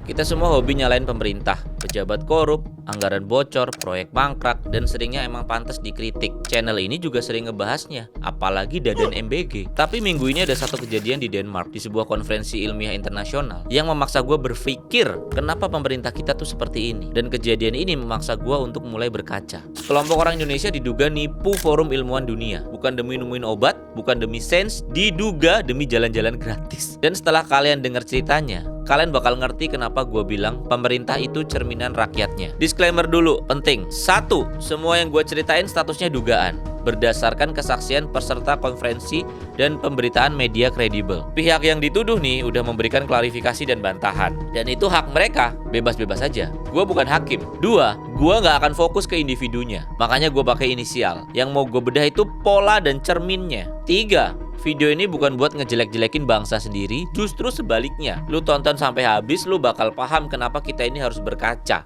Kita semua hobi nyalain pemerintah, pejabat korup, anggaran bocor, proyek mangkrak, dan seringnya emang pantas dikritik. Channel ini juga sering ngebahasnya, apalagi Dadan MBG. Tapi minggu ini ada satu kejadian di Denmark, di sebuah konferensi ilmiah internasional, yang memaksa gue berpikir, kenapa pemerintah kita tuh seperti ini. Dan kejadian ini memaksa gue untuk mulai berkaca. Kelompok orang Indonesia diduga nipu forum ilmuwan dunia, bukan demi nemuin obat, bukan demi sains, diduga demi jalan-jalan gratis. Dan setelah kalian dengar ceritanya, kalian bakal ngerti kenapa gue bilang pemerintah itu cerminan rakyatnya. Disclaimer dulu, penting. 1. Semua yang gue ceritain statusnya dugaan, berdasarkan kesaksian peserta konferensi dan pemberitaan media kredibel. Pihak yang dituduh nih udah memberikan klarifikasi dan bantahan, dan itu hak mereka, bebas-bebas aja. Gue bukan hakim. 2. Gue gak akan fokus ke individunya, makanya gue pakai inisial. Yang mau gue bedah itu pola dan cerminnya. 3. Video ini bukan buat ngejelek-jelekin bangsa sendiri, justru sebaliknya. Lu tonton sampai habis, lu bakal paham kenapa kita ini harus berkaca.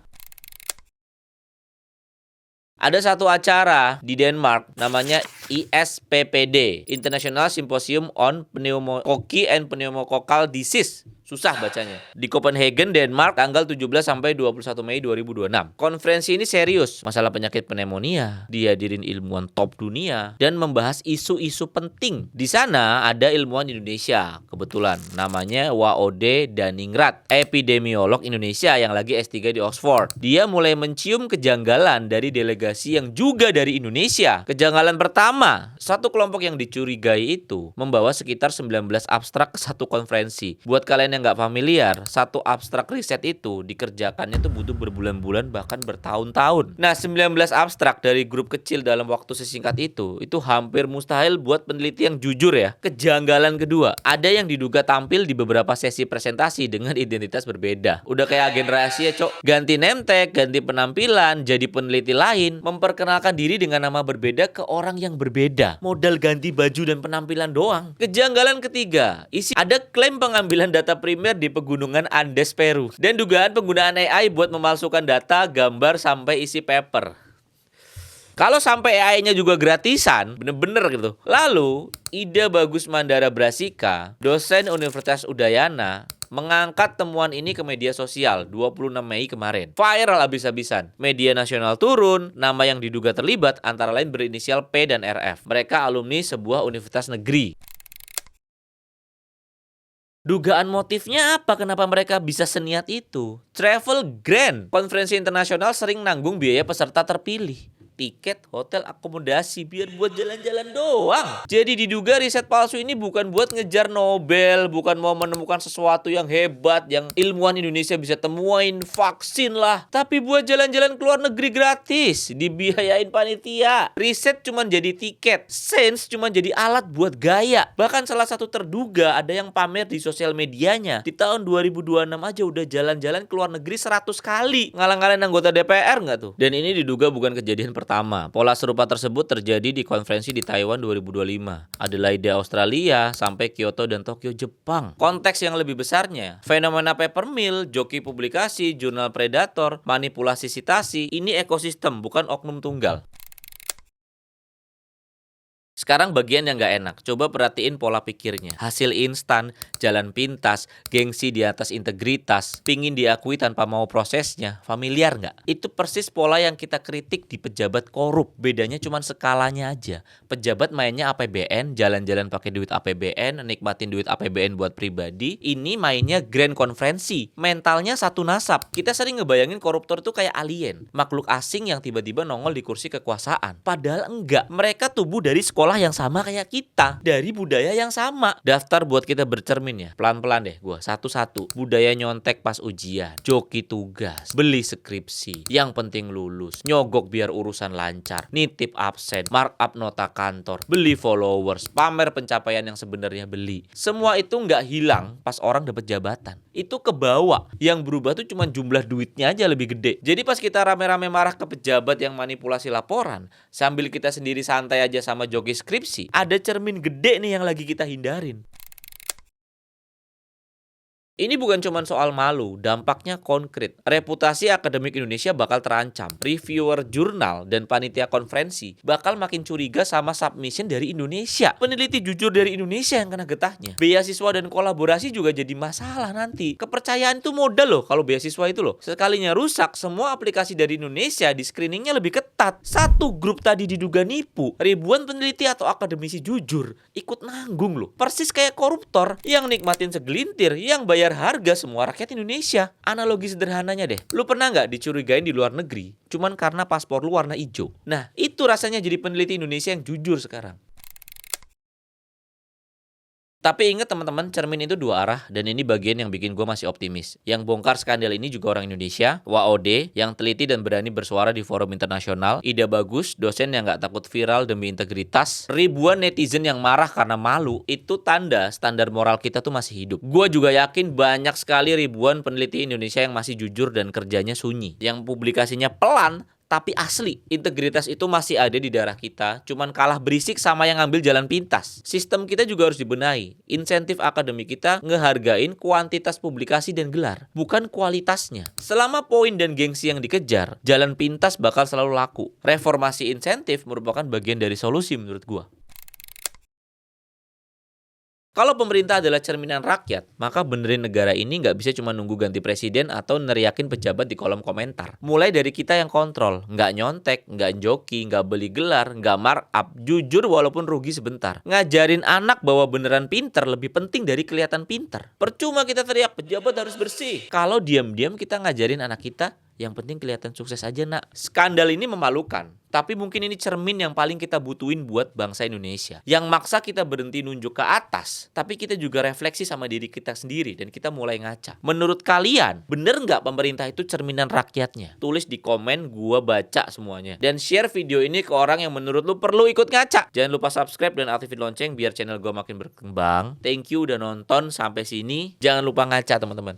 Ada satu acara di Denmark namanya ISPPD, International Symposium on Pneumococci and Pneumococcal Disease. Susah bacanya. Di Copenhagen, Denmark, tanggal 17 sampai 21 Mei 2026. Konferensi ini serius, masalah penyakit pneumonia, dihadirin ilmuwan top dunia, dan membahas isu-isu penting. Di sana ada ilmuwan Indonesia, kebetulan namanya Waode Daningrat, epidemiolog Indonesia yang lagi S3 di Oxford. Dia mulai mencium kejanggalan dari delegasi yang juga dari Indonesia. Kejanggalan pertama, satu kelompok yang dicurigai itu membawa sekitar 19 abstrak ke satu konferensi. Buat kalian yang nggak familiar, satu abstrak riset itu dikerjakannya tuh butuh berbulan-bulan bahkan bertahun-tahun. Nah, 19 abstrak dari grup kecil dalam waktu sesingkat itu hampir mustahil buat peneliti yang jujur ya. Kejanggalan kedua, ada yang diduga tampil di beberapa sesi presentasi dengan identitas berbeda. Udah kayak agen rahasia, cok. Ganti name tag, ganti penampilan, jadi peneliti lain, memperkenalkan diri dengan nama berbeda ke orang yang berbeda. Modal ganti baju dan penampilan doang. Kejanggalan ketiga, ada klaim pengambilan data primer di pegunungan Andes, Peru, dan dugaan penggunaan AI buat memalsukan data, gambar, sampai isi paper. Kalau sampai AI-nya juga gratisan, bener-bener gitu. Lalu, Ida Bagus Mandara Brasika, dosen Universitas Udayana, mengangkat temuan ini ke media sosial 26 Mei kemarin. Viral abis-abisan. Media nasional turun, nama yang diduga terlibat antara lain berinisial P dan RF. Mereka alumni sebuah universitas negeri. Dugaan motifnya apa? Kenapa mereka bisa seniat itu? Travel Grant, konferensi internasional sering nanggung biaya peserta terpilih. Tiket, hotel, akomodasi, biar buat jalan-jalan doang. Jadi diduga riset palsu ini bukan buat ngejar Nobel, bukan mau menemukan sesuatu yang hebat, yang ilmuwan Indonesia bisa temuin, vaksin lah. Tapi buat jalan-jalan ke luar negeri gratis, dibiayain panitia. Riset cuma jadi tiket, sains cuma jadi alat buat gaya. Bahkan salah satu terduga ada yang pamer di sosial medianya. Di tahun 2026 aja udah jalan-jalan ke luar negeri 100 kali. Ngalang-ngalain anggota DPR nggak tuh? Dan ini diduga bukan kejadian pertama. Pola serupa tersebut terjadi di konferensi di Taiwan 2025, Adelaide Australia, sampai Kyoto dan Tokyo Jepang. Konteks yang lebih besarnya, fenomena paper mill, joki publikasi, jurnal predator, manipulasi sitasi, ini ekosistem bukan oknum tunggal. Sekarang bagian yang gak enak, coba perhatiin pola pikirnya. Hasil instan, jalan pintas, gengsi di atas integritas, pingin diakui tanpa mau prosesnya, familiar gak? Itu persis pola yang kita kritik di pejabat korup. Bedanya cuma skalanya aja. Pejabat mainnya APBN, jalan-jalan pakai duit APBN, nikmatin duit APBN buat pribadi. Ini mainnya grand konferensi. Mentalnya satu nasab. Kita sering ngebayangin koruptor itu kayak alien, makhluk asing yang tiba-tiba nongol di kursi kekuasaan. Padahal enggak. Mereka tubuh dari sekolah yang sama kayak kita, dari budaya yang sama. Daftar buat kita bercermin ya. Pelan-pelan deh gue, satu-satu. Budaya nyontek pas ujian, joki tugas, beli skripsi, yang penting lulus, nyogok biar urusan lancar, nitip absen, markup nota kantor, beli followers, pamer pencapaian yang sebenarnya beli. Semua itu nggak hilang pas orang dapat jabatan. Itu kebawa. Yang berubah tuh cuma jumlah duitnya aja lebih gede. Jadi pas kita rame-rame marah ke pejabat yang manipulasi laporan, sambil kita sendiri santai aja sama joki skripsi, ada cermin gede nih yang lagi kita hindarin. Ini bukan cuma soal malu, dampaknya konkret. Reputasi akademik Indonesia bakal terancam. Reviewer jurnal dan panitia konferensi bakal makin curiga sama submission dari Indonesia. Peneliti jujur dari Indonesia yang kena getahnya. Beasiswa dan kolaborasi juga jadi masalah nanti. Kepercayaan itu modal loh kalau beasiswa itu loh. Sekalinya rusak, semua aplikasi dari Indonesia di screeningnya lebih ketat. Satu grup tadi diduga nipu. Ribuan peneliti atau akademisi jujur ikut nanggung loh. Persis kayak koruptor yang nikmatin segelintir, yang bayar harga semua rakyat Indonesia. Analogi sederhananya deh, lu pernah nggak dicurigain di luar negeri cuman karena paspor lu warna hijau? Nah, itu rasanya jadi peneliti Indonesia yang jujur sekarang. Tapi ingat teman-teman, cermin itu dua arah dan ini bagian yang bikin gue masih optimis. Yang bongkar skandal ini juga orang Indonesia, WOD, yang teliti dan berani bersuara di forum internasional. Ide bagus, dosen yang gak takut viral demi integritas. Ribuan netizen yang marah karena malu, itu tanda standar moral kita tuh masih hidup. Gue juga yakin banyak sekali ribuan peneliti Indonesia yang masih jujur dan kerjanya sunyi. Yang publikasinya pelan, tapi asli. Integritas itu masih ada di darah kita, cuman kalah berisik sama yang ngambil jalan pintas. Sistem kita juga harus dibenahi. Insentif akademik kita ngehargain kuantitas publikasi dan gelar, bukan kualitasnya. Selama poin dan gengsi yang dikejar, jalan pintas bakal selalu laku. Reformasi insentif merupakan bagian dari solusi menurut gua. Kalau pemerintah adalah cerminan rakyat, maka benerin negara ini nggak bisa cuma nunggu ganti presiden atau neriakin pejabat di kolom komentar. Mulai dari kita yang kontrol, nggak nyontek, nggak joki, nggak beli gelar, nggak markup, jujur walaupun rugi sebentar. Ngajarin anak bahwa beneran pinter lebih penting dari kelihatan pinter. Percuma kita teriak pejabat harus bersih. Kalau diam-diam kita ngajarin anak kita, yang penting kelihatan sukses aja nak. Skandal ini memalukan, tapi mungkin ini cermin yang paling kita butuhin buat bangsa Indonesia. Yang maksa kita berhenti nunjuk ke atas, tapi kita juga refleksi sama diri kita sendiri dan kita mulai ngaca. Menurut kalian, bener nggak pemerintah itu cerminan rakyatnya? Tulis di komen, gua baca semuanya. Dan share video ini ke orang yang menurut lu perlu ikut ngaca. Jangan lupa subscribe dan aktifin lonceng biar channel gua makin berkembang. Thank you udah nonton sampai sini. Jangan lupa ngaca teman-teman.